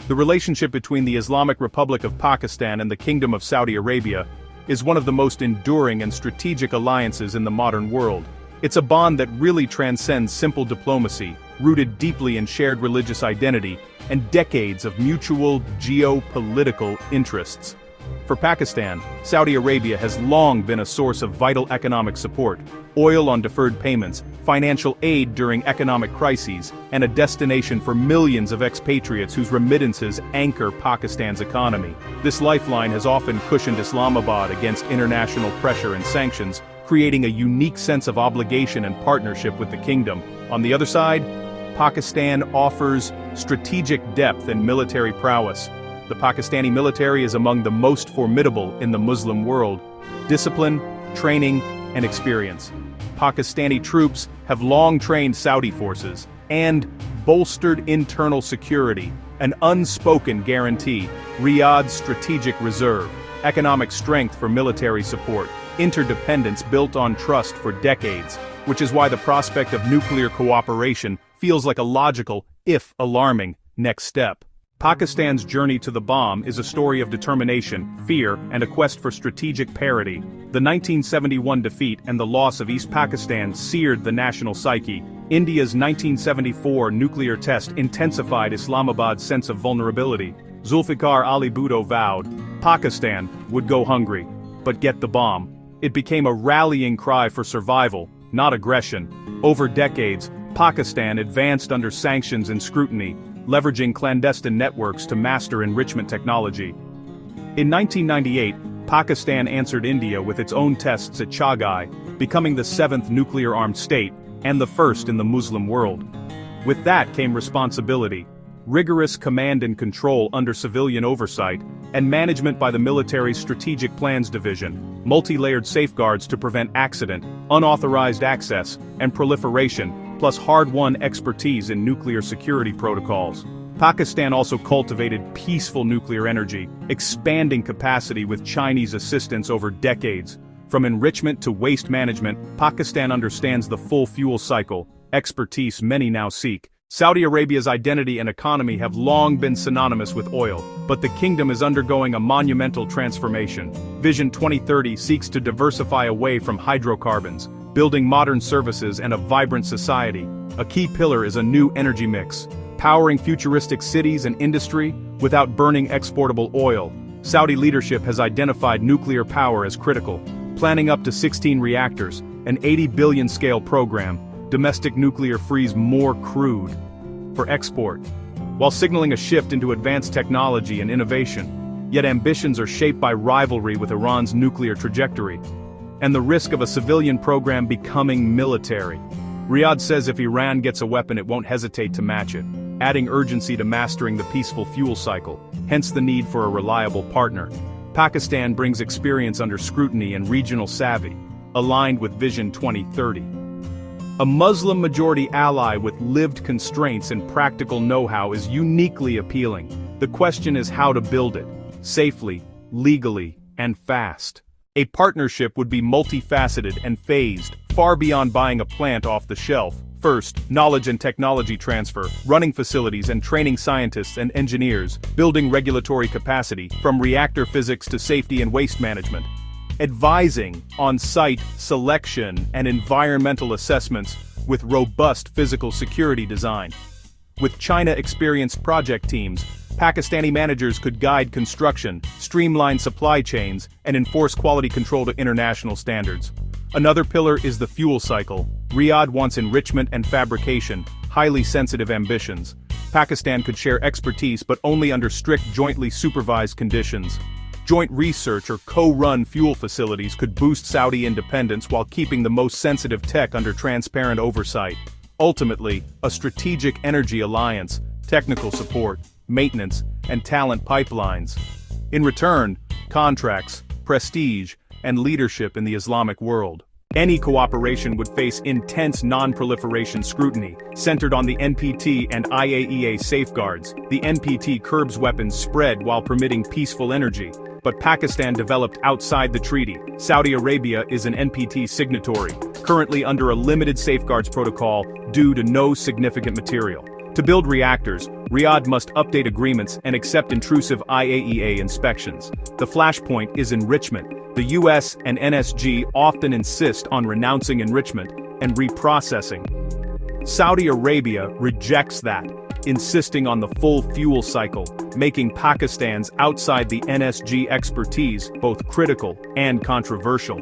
The relationship between the Islamic Republic of Pakistan and the Kingdom of Saudi Arabia is one of the most enduring and strategic alliances in the modern world. It's a bond that really transcends simple diplomacy, rooted deeply in shared religious identity and decades of mutual geopolitical interests. For Pakistan, Saudi Arabia has long been a source of vital economic support, oil on deferred payments, financial aid during economic crises, and a destination for millions of expatriates whose remittances anchor Pakistan's economy. This lifeline has often cushioned Islamabad against international pressure and sanctions, creating a unique sense of obligation and partnership with the kingdom. On the other side, Pakistan offers strategic depth and military prowess. The Pakistani military is among the most formidable in the Muslim world. Discipline, training, and experience. Pakistani troops have long trained Saudi forces and bolstered internal security, an unspoken guarantee, Riyadh's strategic reserve, economic strength for military support, interdependence built on trust for decades, which is why the prospect of nuclear cooperation feels like a logical, if alarming, next step. Pakistan's journey to the bomb is a story of determination, fear, and a quest for strategic parity. The 1971 defeat and the loss of East Pakistan seared the national psyche. India's 1974 nuclear test intensified Islamabad's sense of vulnerability. Zulfikar Ali Bhutto vowed, Pakistan would go hungry, but get the bomb. It became a rallying cry for survival, not aggression. Over decades, Pakistan advanced under sanctions and scrutiny, leveraging clandestine networks to master enrichment technology. In 1998, Pakistan answered India with its own tests at Chagai, becoming the seventh nuclear-armed state, and the first in the Muslim world. With that came responsibility, rigorous command and control under civilian oversight, and management by the military's Strategic Plans Division, multi-layered safeguards to prevent accident, unauthorized access, and proliferation, plus hard-won expertise in nuclear security protocols. Pakistan also cultivated peaceful nuclear energy, expanding capacity with Chinese assistance over decades. From enrichment to waste management, Pakistan understands the full fuel cycle, expertise many now seek. Saudi Arabia's identity and economy have long been synonymous with oil, but the kingdom is undergoing a monumental transformation. Vision 2030 seeks to diversify away from hydrocarbons, building modern services and a vibrant society. A key pillar is a new energy mix, powering futuristic cities and industry without burning exportable oil. Saudi leadership has identified nuclear power as critical, planning up to 16 reactors, an 80 billion scale program. Domestic nuclear frees more crude for export, while signaling a shift into advanced technology and innovation. Yet ambitions are shaped by rivalry with Iran's nuclear trajectory, and the risk of a civilian program becoming military. Riyadh says if Iran gets a weapon it won't hesitate to match it, adding urgency to mastering the peaceful fuel cycle, hence the need for a reliable partner. Pakistan brings experience under scrutiny and regional savvy, aligned with Vision 2030. A Muslim-majority ally with lived constraints and practical know-how is uniquely appealing. The question is how to build it, safely, legally, and fast. A partnership would be multifaceted and phased, far beyond buying a plant off the shelf. First, knowledge and technology transfer, running facilities and training scientists and engineers, building regulatory capacity, from reactor physics to safety and waste management. Advising on site selection and environmental assessments with robust physical security design. With China-experienced project teams, Pakistani managers could guide construction, streamline supply chains, and enforce quality control to international standards. Another pillar is the fuel cycle. Riyadh wants enrichment and fabrication, highly sensitive ambitions. Pakistan could share expertise but only under strict jointly supervised conditions. Joint research or co-run fuel facilities could boost Saudi independence while keeping the most sensitive tech under transparent oversight. Ultimately, a strategic energy alliance, technical support, maintenance, and talent pipelines. In return, contracts, prestige, and leadership in the Islamic world. Any cooperation would face intense non-proliferation scrutiny, centered on the NPT and IAEA safeguards. The NPT curbs weapons spread while permitting peaceful energy, but Pakistan developed outside the treaty. Saudi Arabia is an NPT signatory, currently under a limited safeguards protocol due to no significant material. To build reactors, Riyadh must update agreements and accept intrusive IAEA inspections. The flashpoint is enrichment. The US and NSG often insist on renouncing enrichment and reprocessing. Saudi Arabia rejects that, insisting on the full fuel cycle, making Pakistan's outside the NSG expertise both critical and controversial.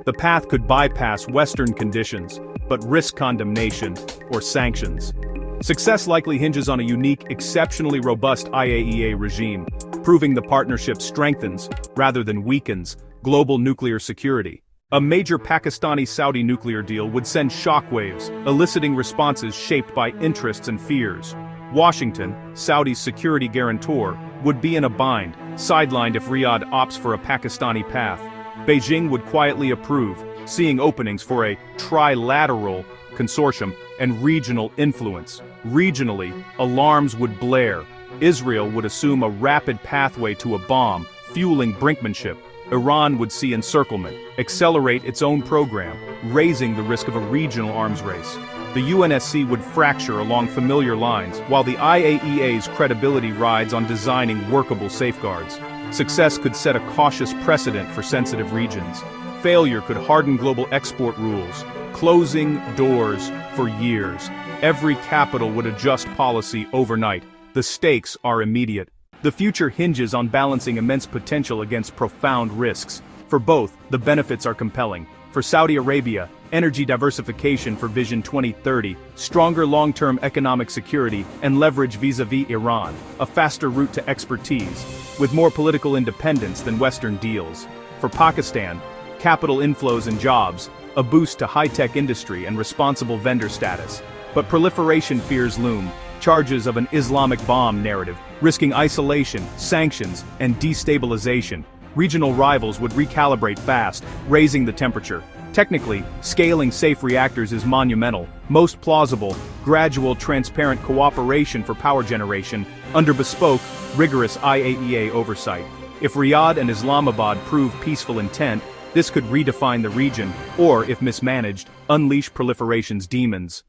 The path could bypass Western conditions, but risk condemnation or sanctions. Success likely hinges on a unique, exceptionally robust IAEA regime, proving the partnership strengthens, rather than weakens, global nuclear security. A major Pakistani-Saudi nuclear deal would send shockwaves, eliciting responses shaped by interests and fears. Washington, Saudi's security guarantor, would be in a bind, sidelined if Riyadh opts for a Pakistani path. Beijing would quietly approve, seeing openings for a trilateral consortium and regional influence. Regionally, alarms would blare. Israel would assume a rapid pathway to a bomb, fueling brinkmanship. Iran would see encirclement, accelerate its own program, raising the risk of a regional arms race. The UNSC would fracture along familiar lines, while the IAEA's credibility rides on designing workable safeguards. Success could set a cautious precedent for sensitive regions. Failure could harden global export rules, closing doors for years. Every capital would adjust policy overnight. The stakes are immediate. The future hinges on balancing immense potential against profound risks. For both, the benefits are compelling. For Saudi Arabia, energy diversification for Vision 2030, stronger long-term economic security, and leverage vis-à-vis Iran, a faster route to expertise, with more political independence than Western deals. For Pakistan, capital inflows and jobs, a boost to high-tech industry and responsible vendor status. But proliferation fears loom, charges of an Islamic bomb narrative, risking isolation, sanctions, and destabilization. Regional rivals would recalibrate fast, raising the temperature. Technically, scaling safe reactors is monumental. Most plausible, gradual, transparent cooperation for power generation, under bespoke, rigorous IAEA oversight. If Riyadh and Islamabad prove peaceful intent, this could redefine the region, or, if mismanaged, unleash proliferation's demons.